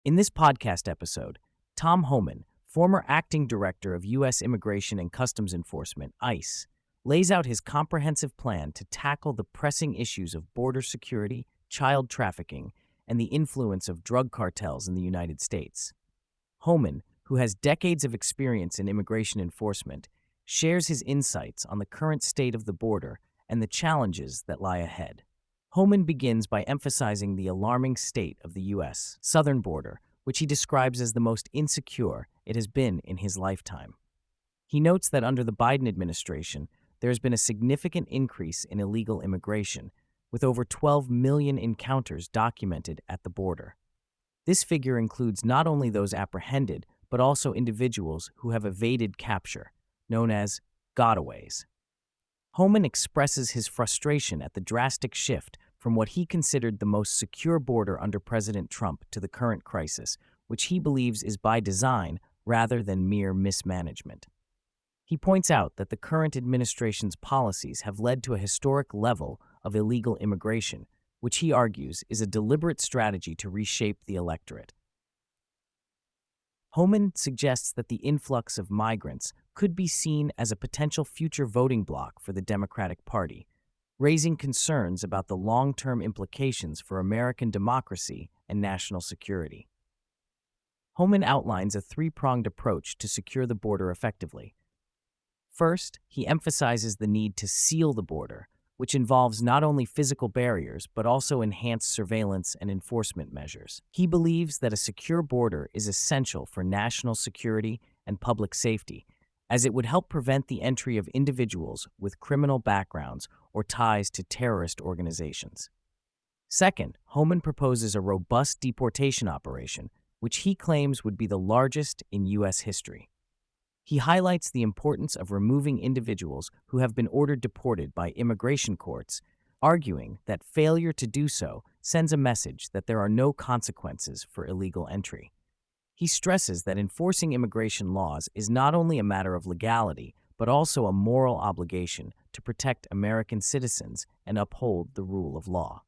In this podcast episode, Tom Homan, former acting director of U.S. Immigration and Customs Enforcement, ICE, lays out his comprehensive plan to tackle the pressing issues of border security, child trafficking, and the influence of drug cartels in the United States. Homan, who has decades of experience in immigration enforcement, shares his insights on the current state of the border and the challenges that lie ahead. Homan begins by emphasizing the alarming state of the U.S. southern border, which he describes as the most insecure it has been in his lifetime. He notes that under the Biden administration, there has been a significant increase in illegal immigration, with over 12 million encounters documented at the border. This figure includes not only those apprehended, but also individuals who have evaded capture, known as gotaways. Homan expresses his frustration at the drastic shift from what he considered the most secure border under President Trump to the current crisis, which he believes is by design rather than mere mismanagement. He points out that the current administration's policies have led to a historic level of illegal immigration, which he argues is a deliberate strategy to reshape the electorate. Homan suggests that the influx of migrants could be seen as a potential future voting bloc for the Democratic Party, raising concerns about the long-term implications for American democracy and national security. Homan outlines a three-pronged approach to secure the border effectively. First, he emphasizes the need to seal the border, which involves not only physical barriers but also enhanced surveillance and enforcement measures. He believes that a secure border is essential for national security and public safety, as it would help prevent the entry of individuals with criminal backgrounds or ties to terrorist organizations. Second, Homan proposes a robust deportation operation, which he claims would be the largest in U.S. history. He highlights the importance of removing individuals who have been ordered deported by immigration courts, arguing that failure to do so sends a message that there are no consequences for illegal entry. He stresses that enforcing immigration laws is not only a matter of legality, but also a moral obligation to protect American citizens and uphold the rule of law.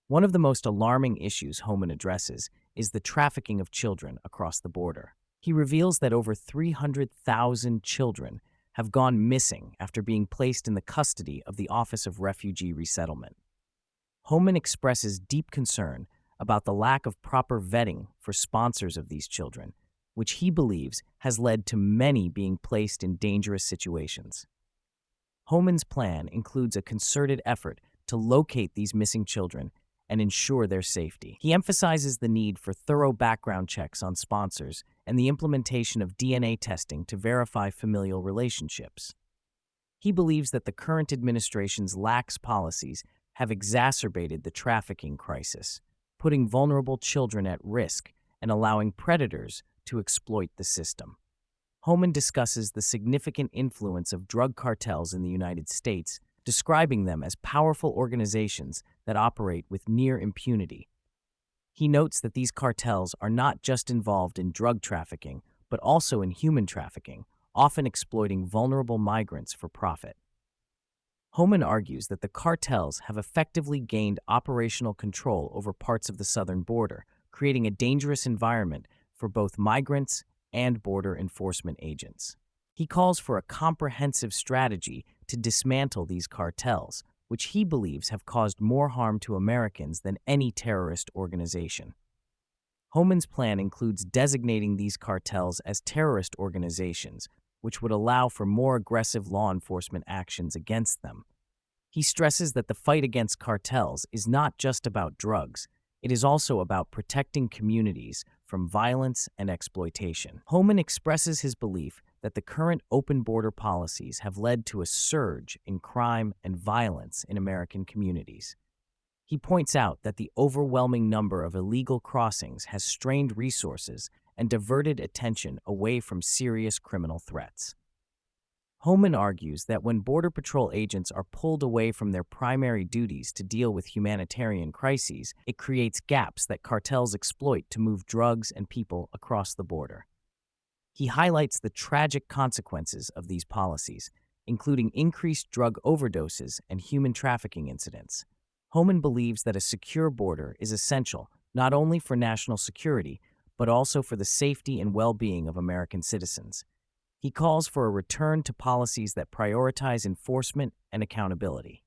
One of the most alarming issues Homan addresses is the trafficking of children across the border. He reveals that over 300,000 children have gone missing after being placed in the custody of the Office of Refugee Resettlement. Homan expresses deep concern about the lack of proper vetting for sponsors of these children, which he believes has led to many being placed in dangerous situations. Homan's plan includes a concerted effort to locate these missing children and ensure their safety. He emphasizes the need for thorough background checks on sponsors and the implementation of DNA testing to verify familial relationships. He believes that the current administration's lax policies have exacerbated the trafficking crisis, putting vulnerable children at risk and allowing predators to exploit the system. Homan discusses the significant influence of drug cartels in the United States, describing them as powerful organizations that operate with near impunity. He notes that these cartels are not just involved in drug trafficking, but also in human trafficking, often exploiting vulnerable migrants for profit. Homan argues that the cartels have effectively gained operational control over parts of the southern border, creating a dangerous environment for both migrants and border enforcement agents. He calls for a comprehensive strategy to dismantle these cartels, which he believes have caused more harm to Americans than any terrorist organization. Homan's plan includes designating these cartels as terrorist organizations, which would allow for more aggressive law enforcement actions against them. He stresses that the fight against cartels is not just about drugs, it is also about protecting communities from violence and exploitation. Homan expresses his belief that the current open border policies have led to a surge in crime and violence in American communities. He points out that the overwhelming number of illegal crossings has strained resources and diverted attention away from serious criminal threats. Homan argues that when Border Patrol agents are pulled away from their primary duties to deal with humanitarian crises, it creates gaps that cartels exploit to move drugs and people across the border. He highlights the tragic consequences of these policies, including increased drug overdoses and human trafficking incidents. Homan believes that a secure border is essential not only for national security, but also for the safety and well-being of American citizens. He calls for a return to policies that prioritize enforcement and accountability.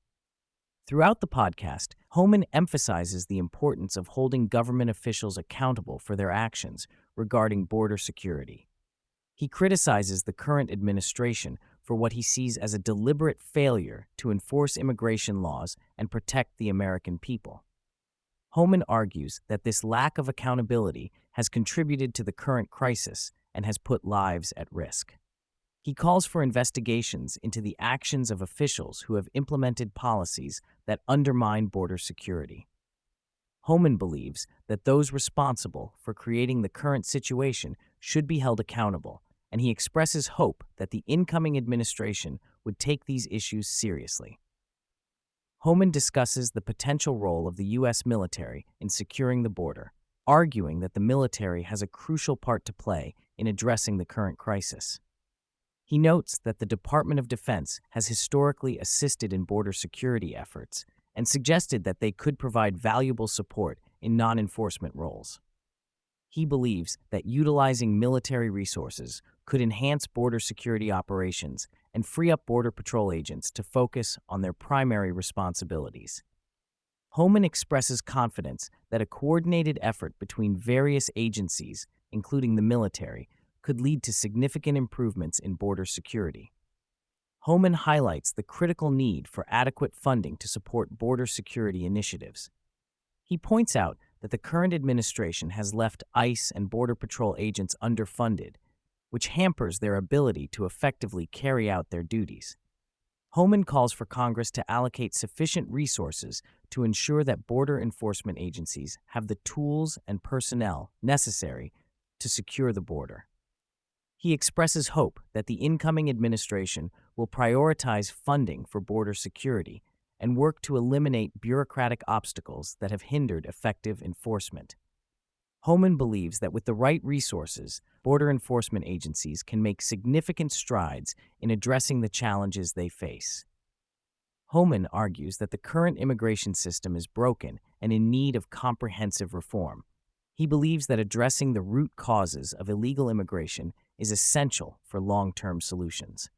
Throughout the podcast, Homan emphasizes the importance of holding government officials accountable for their actions regarding border security. He criticizes the current administration for what he sees as a deliberate failure to enforce immigration laws and protect the American people. Homan argues that this lack of accountability has contributed to the current crisis and has put lives at risk. He calls for investigations into the actions of officials who have implemented policies that undermine border security. Homan believes that those responsible for creating the current situation should be held accountable, and he expresses hope that the incoming administration would take these issues seriously. Homan discusses the potential role of the U.S. military in securing the border, arguing that the military has a crucial part to play in addressing the current crisis. He notes that the Department of Defense has historically assisted in border security efforts and suggested that they could provide valuable support in non-enforcement roles. He believes that utilizing military resources could enhance border security operations and free up Border Patrol agents to focus on their primary responsibilities. Homan expresses confidence that a coordinated effort between various agencies, including the military, could lead to significant improvements in border security. Homan highlights the critical need for adequate funding to support border security initiatives. He points out that the current administration has left ICE and Border Patrol agents underfunded, which hampers their ability to effectively carry out their duties. Homan calls for Congress to allocate sufficient resources to ensure that border enforcement agencies have the tools and personnel necessary to secure the border. He expresses hope that the incoming administration will prioritize funding for border security and work to eliminate bureaucratic obstacles that have hindered effective enforcement. Homan believes that with the right resources, border enforcement agencies can make significant strides in addressing the challenges they face. Homan argues that the current immigration system is broken and in need of comprehensive reform. He believes that addressing the root causes of illegal immigration is essential for long-term solutions.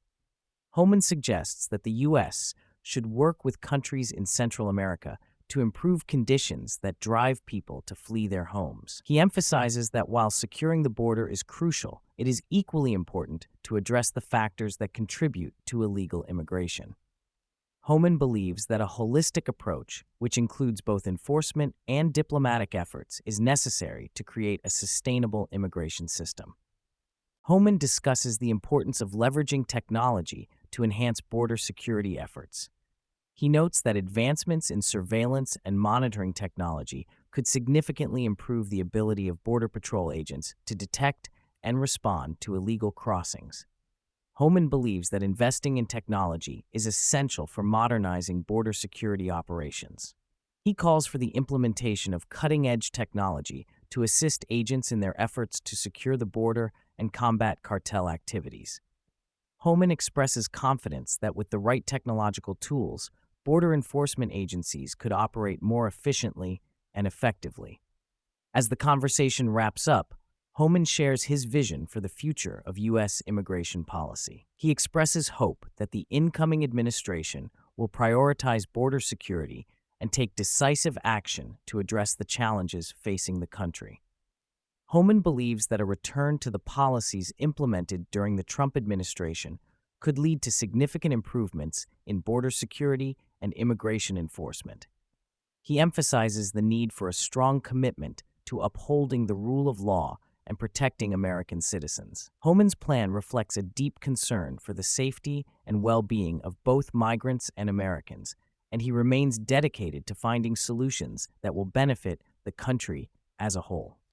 Homan suggests that the U.S. should work with countries in Central America to improve conditions that drive people to flee their homes. He emphasizes that while securing the border is crucial, it is equally important to address the factors that contribute to illegal immigration. Homan believes that a holistic approach, which includes both enforcement and diplomatic efforts, is necessary to create a sustainable immigration system. Homan discusses the importance of leveraging technology to enhance border security efforts. He notes that advancements in surveillance and monitoring technology could significantly improve the ability of Border Patrol agents to detect and respond to illegal crossings. Homan believes that investing in technology is essential for modernizing border security operations. He calls for the implementation of cutting-edge technology to assist agents in their efforts to secure the border and combat cartel activities. Homan expresses confidence that with the right technological tools, border enforcement agencies could operate more efficiently and effectively. As the conversation wraps up, Homan shares his vision for the future of U.S. immigration policy. He expresses hope that the incoming administration will prioritize border security and take decisive action to address the challenges facing the country. Homan believes that a return to the policies implemented during the Trump administration could lead to significant improvements in border security and immigration enforcement. He emphasizes the need for a strong commitment to upholding the rule of law and protecting American citizens. Homan's plan reflects a deep concern for the safety and well-being of both migrants and Americans, and he remains dedicated to finding solutions that will benefit the country as a whole.